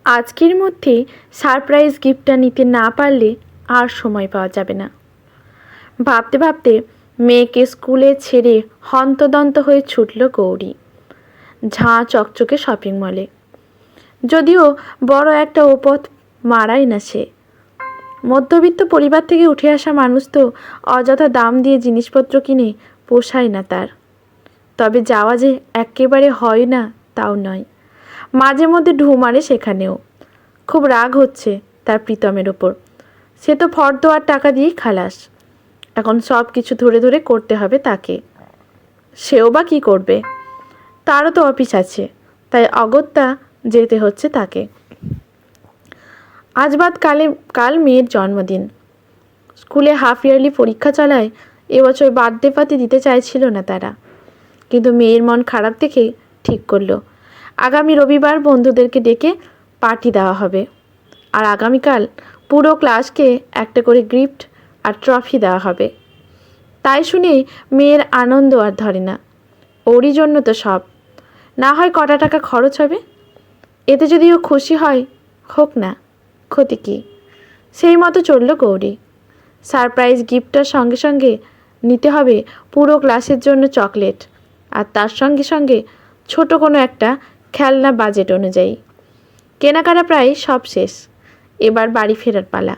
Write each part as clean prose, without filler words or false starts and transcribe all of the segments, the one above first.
আজকের মধ্যে সারপ্রাইজ গিফটটা নিতে না পারলে আর সময় পাওয়া যাবে না। ভাবতে ভাবতে মেয়েকে স্কুলে ছেড়ে হন্তদন্ত হয়ে ছুটল গৌরী ঝাঁ চকচকে শপিং মলে। যদিও বড় একটা ওপথ মারাই না সে। মধ্যবিত্ত পরিবার থেকে উঠে আসা মানুষ তো অযথা দাম দিয়ে জিনিসপত্র কিনে পোষায় না তার। তবে যাওয়া যে একেবারে হয় না তাও নয়, মাঝে মধ্যে ঢু মারে সেখানেও। খুব রাগ হচ্ছে তার প্রীতমের ওপর। সে তো ফর্দ আর টাকা দিয়েই খালাস। এখন সব কিছু ধরে ধরে করতে হবে তাকে। সেও বা কী করবে? তারও তো অফিস আছে, তাই অগত্যা যেতে হচ্ছে তাকে। আজ বাদ কাল মেয়ের জন্মদিন। স্কুলে হাফ ইয়ারলি পরীক্ষা চলায় এবছর বার্থডে পার্টি দিতে চাইছিল না তারা, কিন্তু মেয়ের মন খারাপ দেখে ঠিক করলো আগামী রবিবার বন্ধুদেরকে ডেকে পার্টি দেওয়া হবে। আর আগামীকাল পুরো ক্লাসকে একটা করে গিফট আর ট্রফি দেওয়া হবে। তাই শুনে মেয়ের আনন্দ আর ধরে না। ওরই জন্য তো সব। না হয় কটা টাকা খরচ হবে, এতে যদি ও খুশি হয় হোক না, ক্ষতি কী? সেই মতো চলল গৌরী। সারপ্রাইজ গিফটটার সঙ্গে সঙ্গে নিতে হবে পুরো ক্লাসের জন্য চকলেট, আর তার সঙ্গে সঙ্গে ছোট কোনো একটা খেলনা বাজেট অনুযায়ী। কেনাকাটা প্রায় সব শেষ, এবার বাড়ি ফেরার পালা।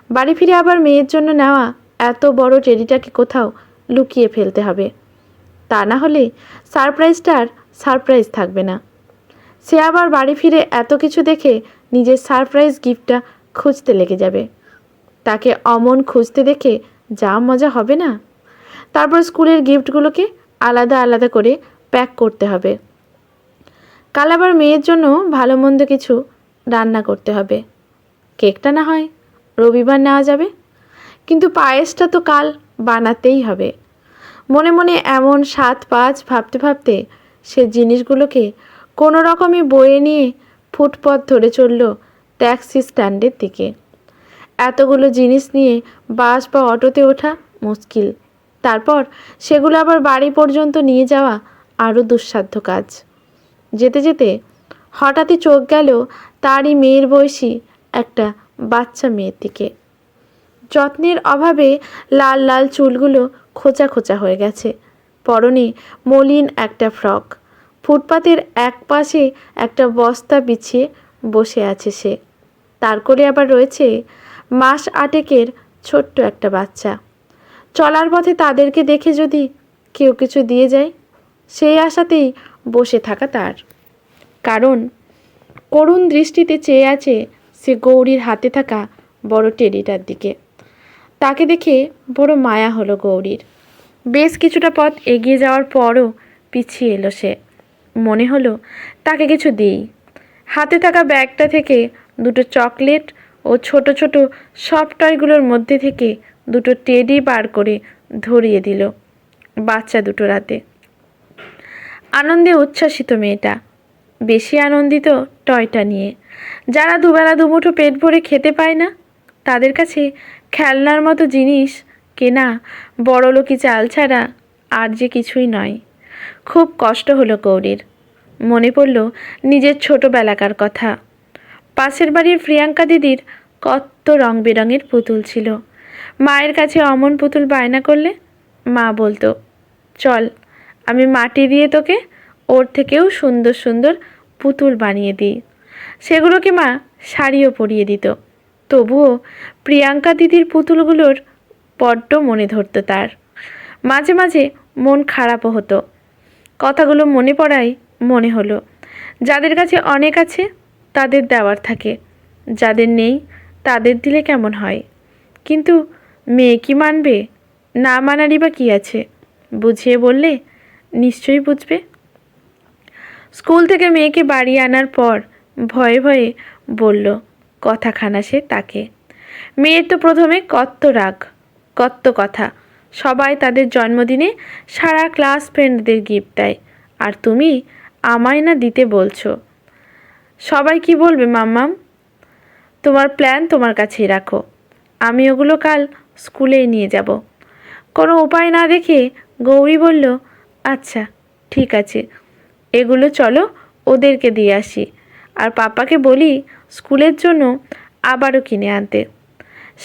বাড়ি ফিরে আবার মেয়ের জন্য নেওয়া এত বড় টেডিটাকে কোথাও লুকিয়ে ফেলতে হবে, তা না হলে সারপ্রাইজটার সারপ্রাইজ থাকবে না। সে আবার বাড়ি ফিরে এত কিছু দেখে নিজের সারপ্রাইজ গিফটটা খুঁজতে লেগে যাবে। তাকে অমন খুঁজতে দেখে যা মজা হবে না। তারপর স্কুলের গিফটগুলোকে আলাদা আলাদা করে প্যাক করতে হবে। কাল আবার মেয়ের জন্য ভালো মন্দ কিছু রান্না করতে হবে। কেকটা না হয় রবিবার নেওয়া যাবে, কিন্তু পায়েসটা তো কাল বানাতেই হবে। মনে মনে এমন 7-5 ভাবতে ভাবতে সে জিনিসগুলোকে কোনো রকমে বয়ে নিয়ে ফুটপথ ধরে চলল ট্যাক্সি স্ট্যান্ডের দিকে। এতগুলো জিনিস নিয়ে বাস বা অটোতে ওঠা মুশকিল, তারপর সেগুলো আবার বাড়ি পর্যন্ত নিয়ে যাওয়া আরও দুঃসাধ্য কাজ। যেতে যেতে হঠাৎই চোখ গেল তারই মেয়ের বয়সী একটা বাচ্চা মেয়ের দিকে। যত্নের অভাবে লাল লাল চুলগুলো খোঁচা খোঁচা হয়ে গেছে, পরনে মলিন একটা ফ্রক। ফুটপাতের এক পাশে একটা বস্তা বিছিয়ে বসে আছে সে। তার করে আবার রয়েছে মাস 8 ছোট্ট একটা বাচ্চা। চলার পথে তাদেরকে দেখে যদি কেউ কিছু দিয়ে যায়, সেই আশাতেই বসে থাকা তার। কারণ করুণ দৃষ্টিতে চেয়ে আছে সে গৌরীর হাতে থাকা বড় টেডিটার দিকে। তাকে দেখে বড় মায়া হলো গৌরীর। বেশ কিছুটা পথ এগিয়ে যাওয়ার পরও পিছিয়ে এলো সে। মনে হলো তাকে কিছু দিই। হাতে থাকা ব্যাগটা থেকে দুটো চকলেট ও ছোট ছোট সফট টয়গুলোর মধ্যে থেকে দুটো টেডি বার করে ধরিয়ে দিল বাচ্চা দুটোর হাতে। আনন্দে উচ্ছ্বাসিত মেয়েটা, বেশি আনন্দিত টয়টা নিয়ে। যারা দুবেলা দুমুঠো পেট ভরে খেতে পায় না, তাদের কাছে খেলনার মতো জিনিস কেনা বড়লোকি চাল ছাড়া আর যে কিছুই নয়। খুব কষ্ট হলো গৌরীর। মনে পড়ল নিজের ছোটোবেলাকার কথা। পাশের বাড়ির প্রিয়াঙ্কা দিদির কত রং বেরঙের পুতুল ছিল। মায়ের কাছে অমন পুতুল বায়না করলে মা বলতো, চল আমি মাটি দিয়ে তোকে ওর থেকেও সুন্দর সুন্দর পুতুল বানিয়ে দিই। সেগুলোকে মা শাড়িও পরিয়ে দিত। তবুও প্রিয়াঙ্কা দিদির পুতুলগুলোর বড্ড মনে ধরতো তার। মাঝে মাঝে মন খারাপও হতো। কথাগুলো মনে পড়ায় মনে হলো, যাদের কাছে অনেক আছে তাদের দেওয়ার থাকে, যাদের নেই তাদের দিলে কেমন হয়। কিন্তু মেয়ে কি মানবে? না মানারই বা কী আছে? বুঝিয়ে বললে নিশ্চয়ই বুঝবে। স্কুল থেকে মেয়েকে বাড়ি আনার পর ভয়ে ভয়ে বলল কথাখানা সে তাকে। মেয়ের তো প্রথমে কত রাগ, কত কথা। সবাই তাদের জন্মদিনে সারা ক্লাস ফ্রেন্ডদের গিফট দেয়, আর তুমি আমায় না দিতে বলছো। সবাই কি বলবে মাম্মাম? তোমার প্ল্যান তোমার কাছেই রাখো, আমি ওগুলো কাল স্কুলেই নিয়ে যাব। কোনো উপায় না দেখে গৌরী বলল, আচ্ছা ঠিক আছে, এগুলো চলো ওদেরকে দিয়ে আসি, আর পাপাকে বলি স্কুলের জন্য আবারও কিনে আনতে।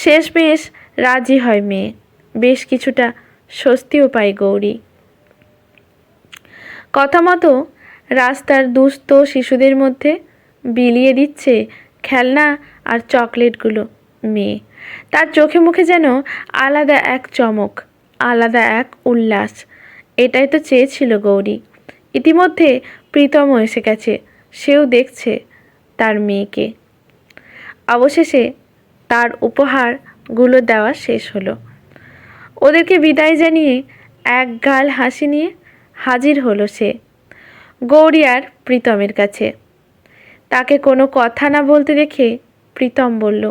শেষমেশ রাজি হয় মেয়ে। বেশ কিছুটা স্বস্তিও পায় গৌরী। কথা মতো রাস্তার দুস্থ শিশুদের মধ্যে বিলিয়ে দিচ্ছে খেলনা আর চকলেটগুলো মেয়ে। তার চোখে মুখে যেন আলাদা এক চমক, আলাদা এক উল্লাস। এটাই তো চেয়েছিল গৌরী। ইতিমধ্যে প্রীতমও এসে গেছে, সেও দেখছে তার মেয়েকে। অবশেষে তার উপহারগুলো দেওয়া শেষ হলো। ওদেরকে বিদায় জানিয়ে এক গাল হাসি নিয়ে হাজির হলো সে গৌরী আর প্রীতমের কাছে। তাকে কোনো কথা না বলতে দেখে প্রীতম বলল,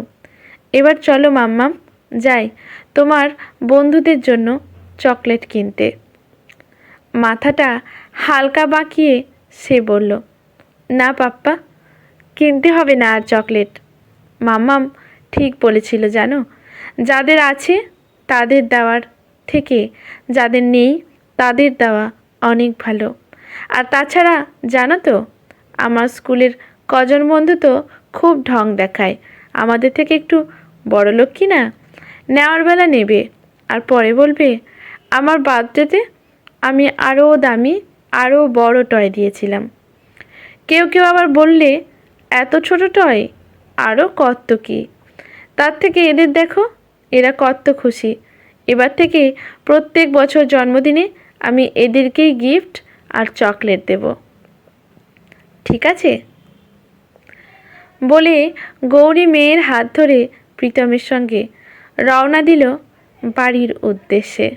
এবার চলো মাম্মাম, যাই তোমার বন্ধুদের জন্য চকলেট কিনতে। মাথাটা হালকা বাঁকিয়ে সে বলল, না পাপ্পা, কিনতে হবে না আর চকলেট। মাম্মাম ঠিক বলেছিল জানো, যাদের আছে তাদের দেওয়ার থেকে যাদের নেই তাদের দেওয়া অনেক ভালো। আর তাছাড়া জানো তো, আমার স্কুলের কজন বন্ধু তো খুব ঢং দেখায়, আমাদের থেকে একটু বড়লোক কি না, নেওয়ার বেলা নেবে আর পরে বলবে আমার বার্থডেতে আমি আরও দামি আরও বড় টয় দিয়েছিলাম। কেউ কেউ আবার বললে এত ছোট টয়, আরও কত কি। তার থেকে এদের দেখো, এরা কত খুশি। এবার থেকে প্রত্যেক বছর জন্মদিনে আমি এদেরকেই গিফট আর চকলেট দেব, ঠিক আছে? বলে গৌরী মেয়ের হাত ধরে প্রীতমের সঙ্গে রওনা দিল বাড়ির উদ্দেশ্যে।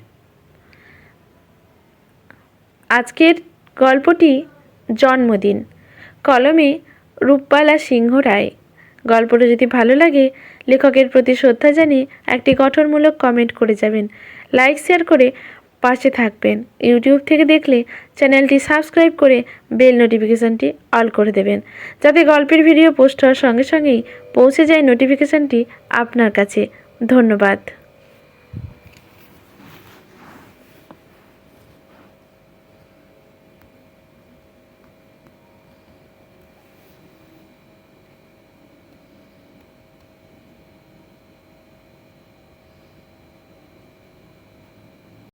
আজকের গল্পটি জন্মদিন, কলমে রূপবালা সিংহ রায়। গল্পটা যদি ভালো লাগে লেখকের প্রতি শ্রদ্ধা জানিয়ে একটি গঠনমূলক কমেন্ট করে যাবেন, লাইক শেয়ার করে পাশে থাকবেন। ইউটিউব থেকে দেখলে চ্যানেলটি সাবস্ক্রাইব করে বেল নোটিফিকেশানটি অল করে দেবেন, যাতে গল্পের ভিডিও পোস্ট হওয়ার সঙ্গে সঙ্গেই পৌঁছে যায় নোটিফিকেশানটি আপনার কাছে। ধন্যবাদ।